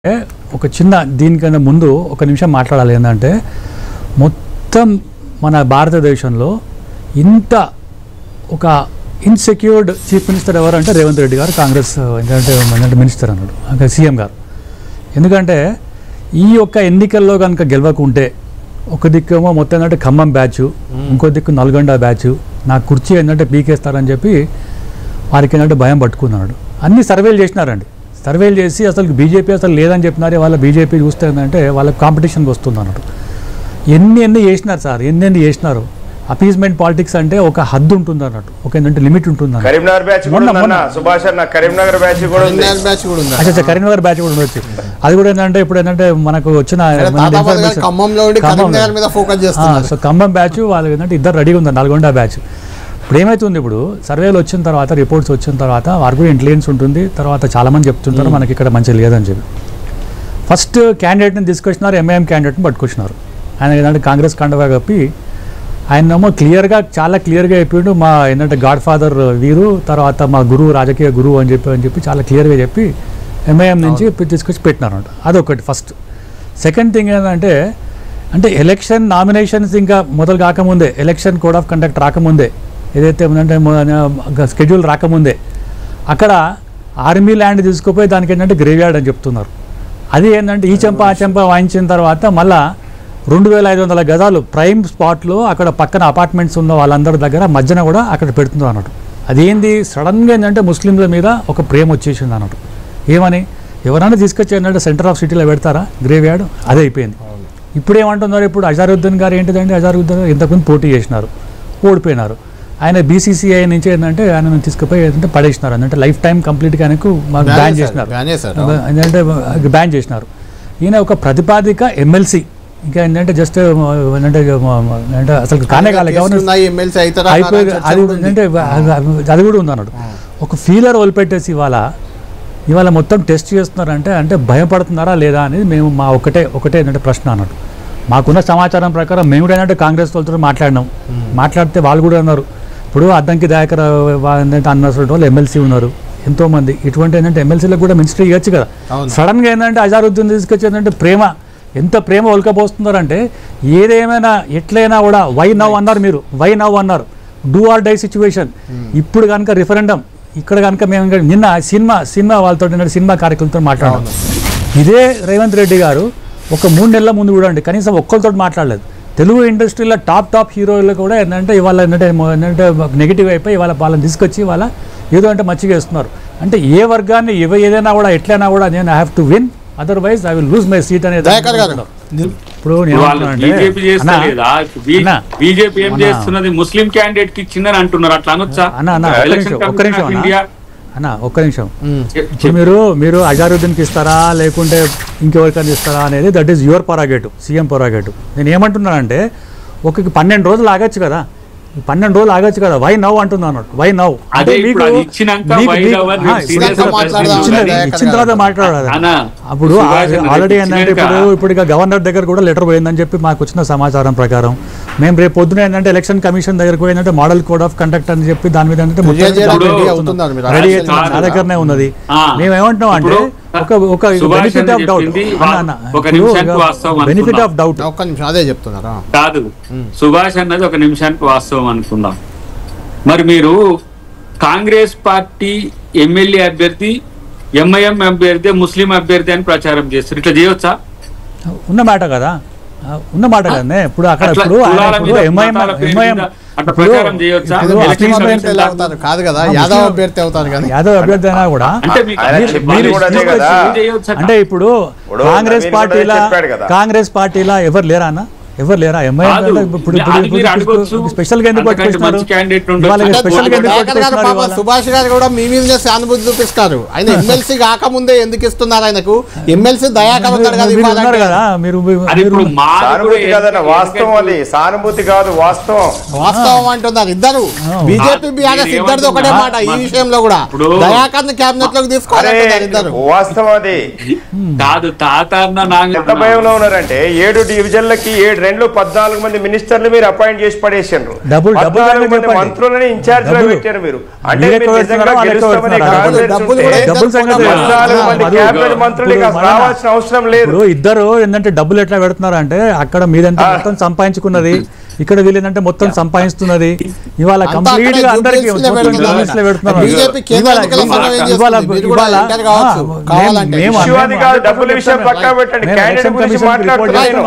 ఒక చిన్న దీనికన్నా ముందు ఒక నిమిషం మాట్లాడాలి. ఏంటంటే మొత్తం మన భారతదేశంలో ఇంత ఒక ఇన్సెక్యూర్డ్ చీఫ్ మినిస్టర్ ఎవరంటే రేవంత్ రెడ్డి గారు, కాంగ్రెస్ ఎందుకంటే మినిస్టర్ అన్నాడు, అంటే సీఎం గారు. ఎందుకంటే ఈ యొక్క ఎన్నికల్లో కనుక గెలవకుంటే ఒక దిక్కేమో మొత్తం ఏంటంటే ఖమ్మం బ్యాచ్, ఇంకో దిక్కు నల్గొండ బ్యాచ్, నా కుర్చీ ఏంటంటే పీకేస్తారని చెప్పి వారికి ఏంటంటే భయం పట్టుకున్నాడు. అన్ని సర్వేలు చేసినారండి. సర్వేలు చేసి అసలు బీజేపీ అసలు లేదని చెప్పినారే, వాళ్ళ బీజేపీ చూస్తే ఏంటంటే వాళ్ళకి కాంపిటీషన్కి వస్తుంది అన్నట్టు. ఎన్ని చేసినారు సార్, ఎన్ని చేసినారు. అపీజ్మెంట్ పాలిటిక్స్ అంటే ఒక హద్దు ఉంటుంది అన్నట్టు, ఒక ఏంటంటే లిమిట్ ఉంటుంది అన్నట్టు. కరీంనగర్ బ్యాచ్ కరీంనగర్ బ్యాచ్ కూడా ఉండొచ్చు. అది కూడా ఏంటంటే ఇప్పుడు ఏంటంటే మనకు వచ్చిన ఖమ్మం బ్యాచ్ వాళ్ళు ఏంటంటే ఇద్దరు రెడీగా ఉంది, నల్గొండ బ్యాచ్. ఇప్పుడు ఏమవుతుంది, ఇప్పుడు సర్వేలు వచ్చిన తర్వాత, రిపోర్ట్స్ వచ్చిన తర్వాత వారికి కూడా ఇంటెలిజెన్స్ ఉంటుంది. తర్వాత చాలామంది చెప్తుంటారు మనకి ఇక్కడ మంచిగా లేదని చెప్పి. ఫస్ట్ క్యాండిడేట్ని తీసుకొచ్చినారు, ఎంఐఎం క్యాండిడేట్ని పట్టుకొచ్చినారు. ఆయన ఏంటంటే కాంగ్రెస్ కండవా కప్పి ఆయనేమో చాలా క్లియర్గా చెప్పిండు, మా ఏంటంటే గాడ్ ఫాదర్ వీరు, తర్వాత మా గురువు, రాజకీయ గురువు అని చెప్పి చాలా క్లియర్గా చెప్పి ఎంఐఎం నుంచి తీసుకొచ్చి పెట్టినారంట. అదొకటి ఫస్ట్. సెకండ్ థింగ్ ఏంటంటే ఎలక్షన్ నామినేషన్స్ ఇంకా మొదలు కాకముందే, ఎలక్షన్ కోడ్ ఆఫ్ కండక్ట్ రాకముందే, ఏదైతే ఉందంటే స్కెడ్యూల్ రాకముందే అక్కడ ఆర్మీ ల్యాండ్ తీసుకుపోయి దానికి ఏంటంటే గ్రేవ్ యార్డ్ అని చెప్తున్నారు. అది ఏంటంటే ఈ చెంప ఆ చెంప వాయించిన తర్వాత మళ్ళా 2500 గజాలు ప్రైమ్ స్పాట్లో అక్కడ పక్కన అపార్ట్మెంట్స్ ఉన్న వాళ్ళందరి దగ్గర మధ్యన కూడా అక్కడ పెడుతున్నారు అన్నట్టు. అదేంది సడన్గా ఏంటంటే ముస్లింల మీద ఒక ప్రేమ వచ్చేసింది అన్నట్టు. ఏమని ఎవరైనా తీసుకొచ్చి ఏంటంటే సెంటర్ ఆఫ్ సిటీలో పెడతారా గ్రేవ్ యార్డ్? అదే అయిపోయింది. ఇప్పుడు ఏమంటున్నారు, ఇప్పుడు అజారుద్దీన్ గారు ఏంటిదంటే, అజారుద్దీన్ ఇంతకుముందు పోటీ చేసినారు, ఓడిపోయినారు. ఆయన బీసీసీఐ నుంచి ఏంటంటే ఆయన తీసుకుపోయి ఏంటంటే పడేసినారు, అంటే లైఫ్ టైం కంప్లీట్గా ఆయనకు బ్యాన్ చేసినారు, ఏంటంటే బ్యాన్ చేసినారు. ఈయన ఒక ప్రతిపాదిక ఎమ్మెల్సీ, ఇంకా ఏంటంటే జస్ట్ ఏంటంటే అసలు కానే కాలే గవర్నర్ అయిపోయి అది ఏంటంటే అది కూడా ఉంది అన్నాడు. ఒక ఫీలర్ వదిలిపెట్టేసి ఇవాళ మొత్తం టెస్ట్ చేస్తున్నారంటే అంటే భయపడుతున్నారా లేదా అనేది మేము మా ఒకటే ఏంటంటే ప్రశ్న అన్నట్టు. మాకున్న సమాచారం ప్రకారం మేము కూడా ఏంటంటే కాంగ్రెస్ వాళ్ళతో మాట్లాడితే వాళ్ళు కూడా అన్నారు, ఇప్పుడు అద్దంకి దయాకర్ ఏంటంటే అన్నటువంటి వాళ్ళు ఎమ్మెల్సీ ఉన్నారు ఎంతోమంది. ఇటువంటి ఏంటంటే ఎమ్మెల్సీలకు కూడా మినిస్ట్రీ ఇవ్వచ్చు కదా. సడన్గా ఏంటంటే అజారుద్దీన్ తీసుకొచ్చి ఏంటంటే ఎంత ప్రేమ ఒలకపోతున్నారంటే, ఏదేమైనా ఎట్లయినా కూడా వై నవ్ అన్నారు, మీరు వై నవ్ అన్నారు, డూ ఆర్ డై సిచ్యువేషన్. ఇప్పుడు కనుక రిఫరెండం ఇక్కడ కనుక మేము నిన్న సినిమా వాళ్ళతో సినిమా కార్యక్రమంతో మాట్లాడాం. ఇదే రేవంత్ రెడ్డి గారు ఒక 3 నెలల ముందు కూడా అండి కనీసం ఒక్కరితో మాట్లాడలేదు. తెలుగు ఇండస్ట్రీలో టాప్ హీరోలు కూడా ఏంటంటే ఇవాళ ఏంటంటే నెగిటివ్ అయిపోయి ఇవాళ వాళ్ళని తీసుకొచ్చి వాళ్ళ ఏదో అంటే మంచిగా వేస్తున్నారు. అంటే ఏ వర్గాన్ని ఏదైనా కూడా ఎట్లయినా కూడా నేను I have to win, otherwise I will lose my seat అనేది. ఇప్పుడు బీజేపీ ఏం చేస్తున్నది, ముస్లిం క్యాండిడేట్ కి ఇచ్చిందని అంటున్నారు, అట్లా అనొచ్చా? ఒక్క నిమిషం మీరు అజారుద్దీన్కి ఇస్తారా లేకుంటే ఇంకెవరికైనా ఇస్తారా అనేది దట్ ఈస్ యువర్ పొరాగేటివ్, సీఎం పొరాగేటివ్. నేను ఏమంటున్నానంటే ఒక 12 రోజులు ఆగచ్చు కదా, 12 రోజులు ఆగచ్చు కదా, వై నవ్ అంటున్నాను. వై నవ్ అంటే ఇచ్చిన తర్వాత మాట్లాడాలి. అప్పుడు ఆల్రెడీ ఏంటంటే ఇప్పుడు ఇక గవర్నర్ దగ్గర కూడా లెటర్ పోయిందని చెప్పి మాకు వచ్చిన సమాచారం ప్రకారం మేము రేపు పొద్దున ఏంటంటే ఎలక్షన్ కమిషన్ దగ్గరకు పోయిందంటే మోడల్ కోడ్ ఆఫ్ కండక్ట్ అని చెప్పి దాని మీద ఏంటంటే రెడీ నా దగ్గరనే ఉన్నది. మేము ఏమంటున్నాం అంటే ఒక benefit of doubt, benefit of doubt అదే చెప్తున్నారా కాదు సుభాష్ అన్నది ఒక నిమిషానికి వాస్తవం అనుకుందాం. మరి మీరు కాంగ్రెస్ పార్టీ ఎమ్మెల్యే అభ్యర్థి, ఎంఐఎం అభ్యర్థి, ముస్లిం అభ్యర్థి అని ప్రచారం చేస్తారు, ఇట్లా చేయవచ్చా? ఉన్నమాట కదా ఇప్పుడు అక్కడ కాదు కదా యాదవ్ అభ్యర్థి అవుతారు కదా, యాదవ్ అభ్యర్థి అయినా కూడా అంటే ఇప్పుడు కాంగ్రెస్ పార్టీలా ఎవరు లేరా అన్న, ఎవరు లేరా? స్పెషల్ గా సుభాష్ గారు కూడా మీ మీద సానుభూతి చూపిస్తారు. ఆయన ఎమ్మెల్సీ కాకముందే ఎందుకు ఇస్తున్నారు ఆయనకు? ఎమ్మెల్సీ దయాకర్ కదా మీరు, సానుభూతి కాదు వాస్తవం అంటున్నారు ఇద్దరు. బీజేపీ బీఆర్ఎస్ ఇద్దరిది ఒకటే మాట ఈ విషయంలో కూడా. దయాకర్ ని కేబినెట్ లోకి తీసుకోవాలంటున్నారు ఇద్దరు. వాస్తవం అది కాదు. తాత ఎంత భయంలో ఉన్నారంటే 7 డివిజన్లకి 7 4 14 మంది మినిస్టర్లు మీరు అపాయింట్ చేసి పడేసారు. డబ్బులు 14 మంది చెప్పండి. మంత్రులని ఇన్ఛార్జ్ లో పెట్టారు మీరు. అంటే మీరే మీరు నిజంగా పెడుతున్నారా? గెలుస్తామని డబ్బులు కాన్ఫిడెన్స్ డబ్బులు ఉంటే కూడా 14 మంది క్యాబినెట్ మంత్రులు ఇక రావాల్సిన అవసరం లేదు. ఇప్పుడు ఇద్దరు ఏంటంటే డబ్బులు ఎట్లా పెడుతున్నారు అంటే అక్కడ మీదంతా మొత్తం సంపాదించుకున్నది, ఇక్కడ వీళ్ళేంటంటే మొత్తం సంపాదిస్తున్నది. ఇవాళ కంప్లీట్ గా అందరికి డబ్బుల విషయం పక్కా పెట్టండి. క్యాండిడేట్ గురించి మాట్లాడుతున్నాను.